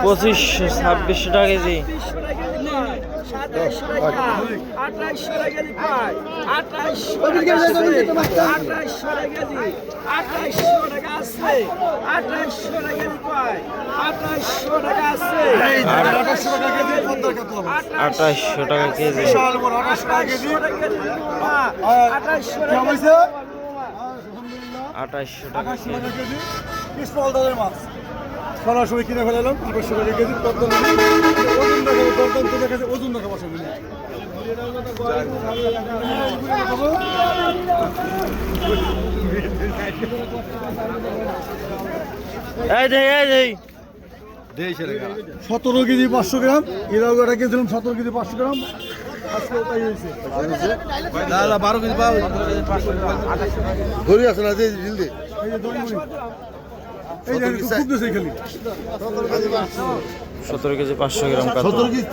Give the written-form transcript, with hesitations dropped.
পঁচিশশো 2600 টাকা কেজি। 2700 টাকা 2800 টাকা কেজি পায় 2800 টাকা 2800 টাকা কেজি 2800 টাকা আছে 2800 টাকা কেজি পায় 2800 টাকা আছে 2800 টাকা কেজি পদ্মার কাতলা মাছ 2800 টাকা কেজি। বিশাল বড় 2800 টাকা কেজি 2800 কেমন হয়েছে? 2800 টাকা 2800 কেজি। টাকা কেজি পিস্তল দলের মাছ সরাসরি কিনে ফেলালাম 2800 টাকা কেজি পদ্মা নদী ওজন দেখাবো দরদাম তো দেখাচ্ছে ওজন দেখাবো আসলে এই দেই 17 কেজি 500 গ্রাম এরাও একটা কিনছিলাম 17 কেজি 500 গ্রাম আজকে তাই হয়েছে 12 কেজি পাও ধরি আছে না যে জিলদে এই যে দইমুড়ি এই যে খুব দেশে খালি 17 কেজি 500 গ্রাম কাতলা। 17 কেজি